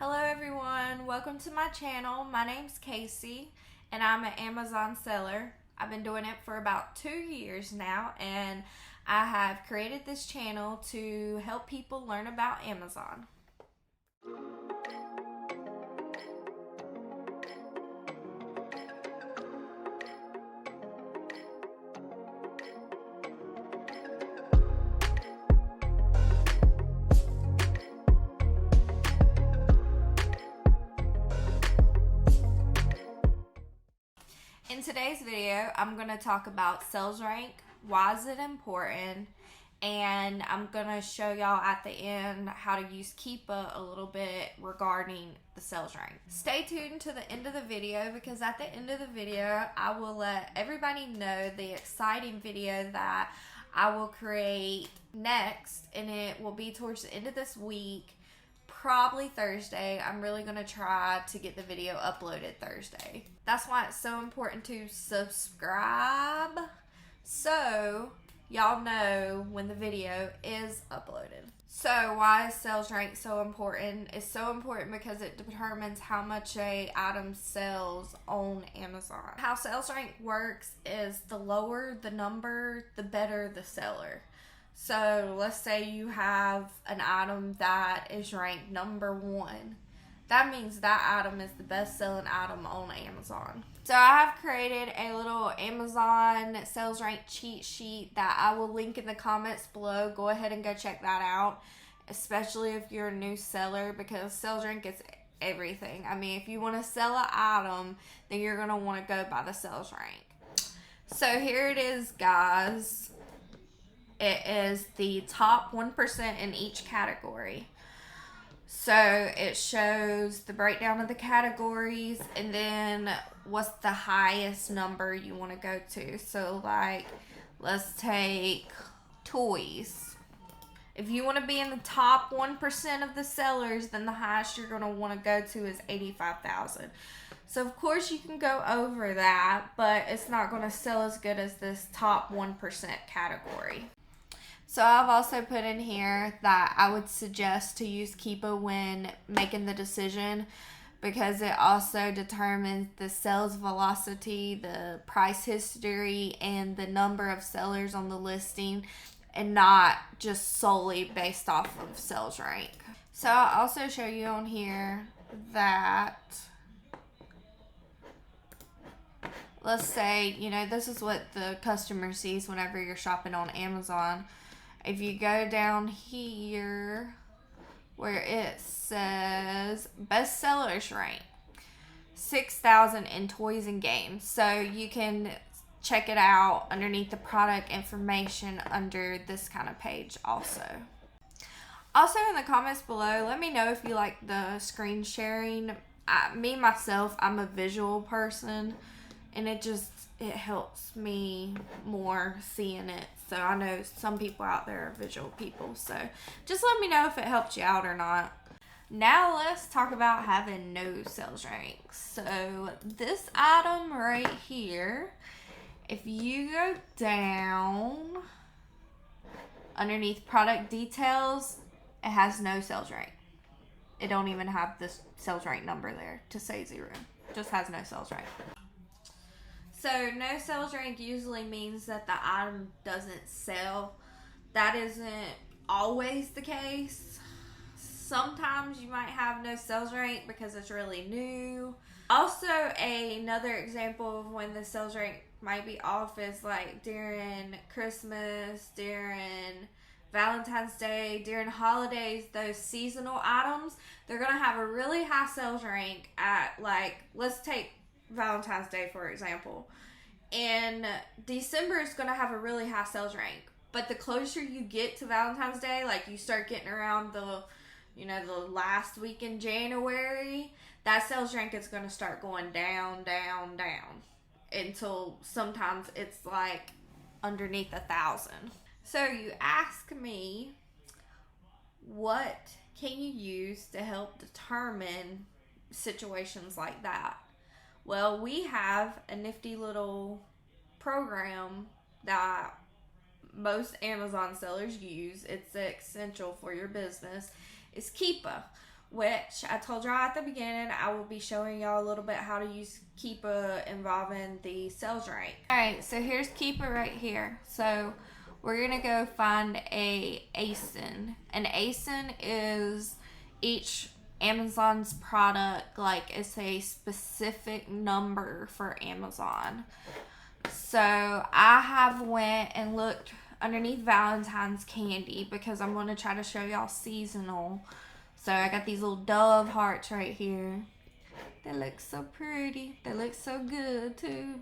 Hello everyone, welcome to my channel. My name's Casey and I'm an Amazon seller. I've been doing it for about 2 years now, and I have created this channel to help people learn about Amazon. In today's video, I'm going to talk about sales rank, why is it important, and I'm going to show y'all at the end how to use Keepa a little bit regarding the sales rank. Stay tuned to the end of the video, because at the end of the video, I will let everybody know the exciting video that I will create next, and it will be towards the end of this week. Probably Thursday. I'm really going to try to get the video uploaded Thursday. That's why it's so important to subscribe, so y'all know when the video is uploaded. So why is sales rank so important? It's so important because it determines how much a item sells on Amazon. How sales rank works is the lower the number, the better the seller. So let's say you have an item that is ranked number 1. That means that item is the best selling item on Amazon. So I have created a little Amazon sales rank cheat sheet that I will link in the comments below. Go ahead and go check that out, especially if you're a new seller, because sales rank is everything. I mean, if you want to sell an item, then you're going to want to go by the sales rank. So here it is, guys. It is the top 1% in each category. So it shows the breakdown of the categories and then what's the highest number you want to go to. So like, let's take toys. If you want to be in the top 1% of the sellers, then the highest you're going to want to go to is 85,000. So of course you can go over that, but it's not going to sell as good as this top 1% category. So I've also put in here that I would suggest to use Keepa when making the decision, because it also determines the sales velocity, the price history, and the number of sellers on the listing, and not just solely based off of sales rank. So I'll also show you on here that, let's say, this is what the customer sees whenever you're shopping on Amazon. If you go down here where it says best sellers rank, 6,000 in toys and games. So you can check it out underneath the product information under this kind of page also. Also in the comments below, let me know if you like the screen sharing. Myself, I'm a visual person, and it helps me more seeing it. So I know some people out there are visual people, so just let me know if it helped you out or not. Now let's talk about having no sales ranks. So this item right here, if you go down underneath product details, it has no sales rank. It don't even have this sales rank number there to say 0. It just has no sales rank. So no sales rank usually means that the item doesn't sell. That isn't always the case. Sometimes you might have no sales rank because it's really new. Also, another example of when the sales rank might be off is like during Christmas, during Valentine's Day, during holidays, those seasonal items, they're going to have a really high sales rank at, like, let's take Valentine's Day for example. And December is going to have a really high sales rank, but the closer you get to Valentine's Day, like you start getting around the last week in January, that sales rank is going to start going down until sometimes it's like underneath 1,000. So you ask me, what can you use to help determine situations like that? Well, we have a nifty little program that most Amazon sellers use. It's essential for your business. It's Keepa. which I told y'all at the beginning, I will be showing y'all a little bit how to use Keepa involving the sales rank. Alright, so here's Keepa right here. So we're going to go find a ASIN. An ASIN is each Amazon's product, like it's a specific number for Amazon. So I have went and looked underneath Valentine's candy because I'm going to try to show y'all seasonal. So I got these little dove hearts right here. They look so pretty. They look so good too.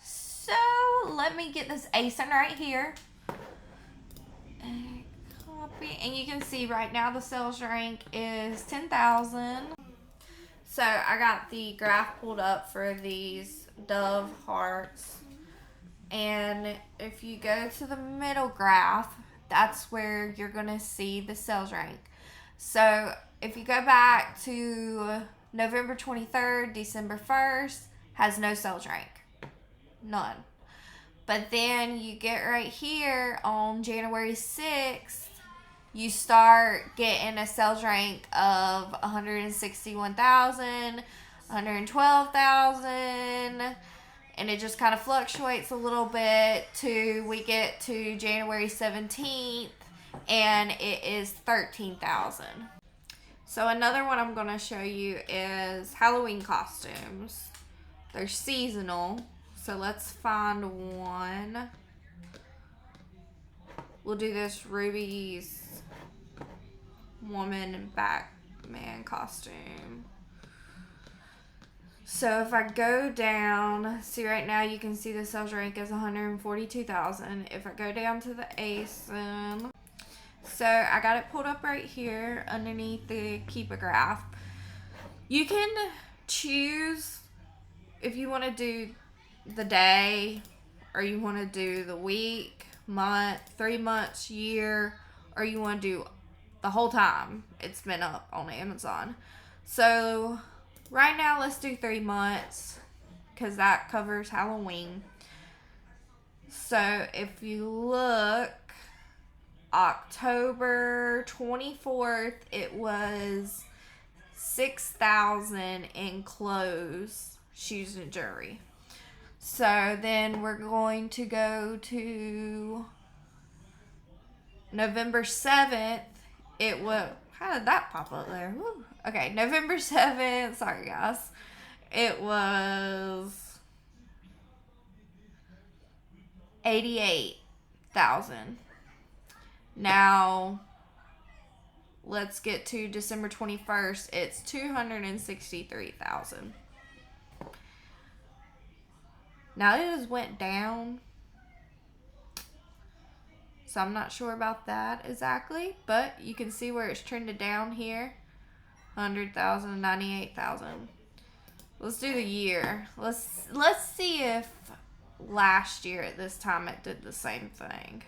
So let me get this ASIN right here. And copy. And you can see right now the sales rank is 10,000. So I got the graph pulled up for these dove hearts. And if you go to the middle graph, that's where you're going to see the sales rank. So if you go back to November 23rd, December 1st, has no sales rank. None. But then you get right here on January 6th, you start getting a sales rank of 161,000, 112,000, and it just kind of fluctuates a little bit till we get to January 17th, and it is 13,000. So another one I'm going to show you is Halloween costumes. They're seasonal, so let's find one. We'll do this Ruby's woman and Batman costume. So if I go down, see right now you can see the sales rank is 142,000. If I go down to the ASIN, so I got it pulled up right here underneath the Keepa graph. You can choose if you want to do the day, or you want to do the week, month, 3 months, year, or you want to do the whole time it's been up on Amazon. So right now, let's do 3 months because that covers Halloween. So if you look, October 24th, it was 6,000 in clothes, shoes, and jewelry. So then we're going to go to November 7th. It was, how did that pop up there? Woo. Okay, November 7th, sorry guys. It was 88,000. Now, let's get to December 21st. It's 263,000. Now it has went down, so I'm not sure about that exactly, but you can see where it's trended down here. 100,000, 98,000. Let's do the year. Let's see if last year at this time it did the same thing.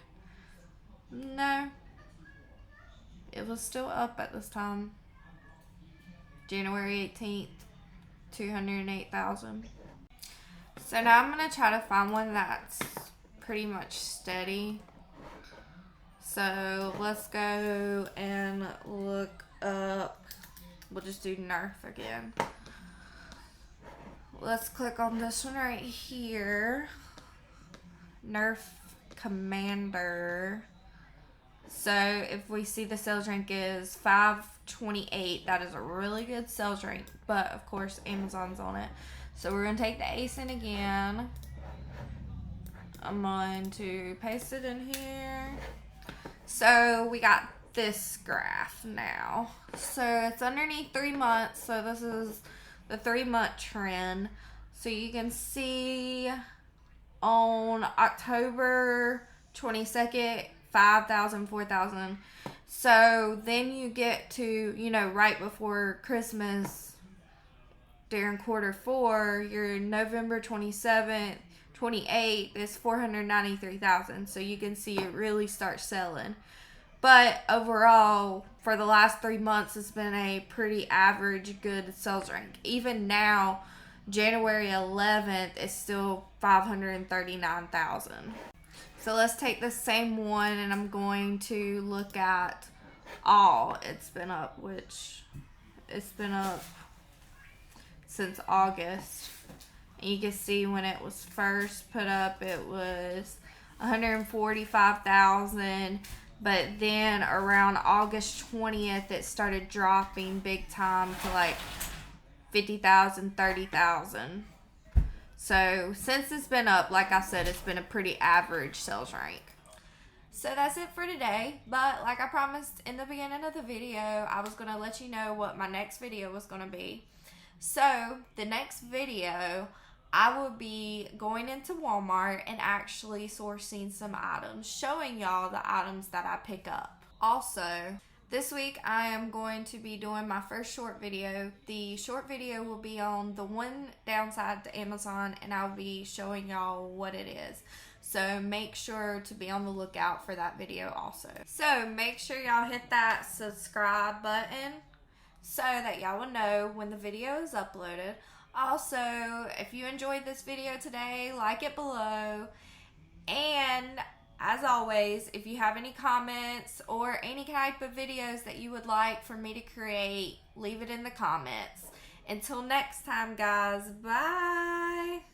No. It was still up at this time. January 18th, 208,000. So now I'm going to try to find one that's pretty much steady. So let's go and look up. We'll just do Nerf again. Let's click on this one right here. Nerf Commander. So if we see the sales rank is 528, that is a really good sales rank. But of course Amazon's on it. So we're going to take the ASIN again. I'm going to paste it in here. So we got this graph now. So it's underneath 3 months. So this is the 3 month trend. So you can see on October 22nd, 5,000, 4,000. So then you get to, right before Christmas, during Q4, your November 27th, 28th is 493,000. So you can see it really starts selling. But overall, for the last 3 months, it's been a pretty average, good sales rank. Even now, January 11th is still 539,000. So let's take the same one, and I'm going to look at all it's been up, which it's been up since August. And you can see when it was first put up, it was 145,000. But then around August 20th, it started dropping big time to like 50,000, 30,000. So since it's been up, like I said, it's been a pretty average sales rank. So that's it for today. But like I promised in the beginning of the video, I was going to let you know what my next video was going to be. So the next video, I will be going into Walmart and actually sourcing some items, showing y'all the items that I pick up. Also, this week I am going to be doing my first short video. The short video will be on the one downside to Amazon, and I'll be showing y'all what it is. So make sure to be on the lookout for that video also. So make sure y'all hit that subscribe button so that y'all will know when the video is uploaded. Also, if you enjoyed this video today, like it below. And as always, if you have any comments or any type of videos that you would like for me to create, leave it in the comments. Until next time, guys, bye.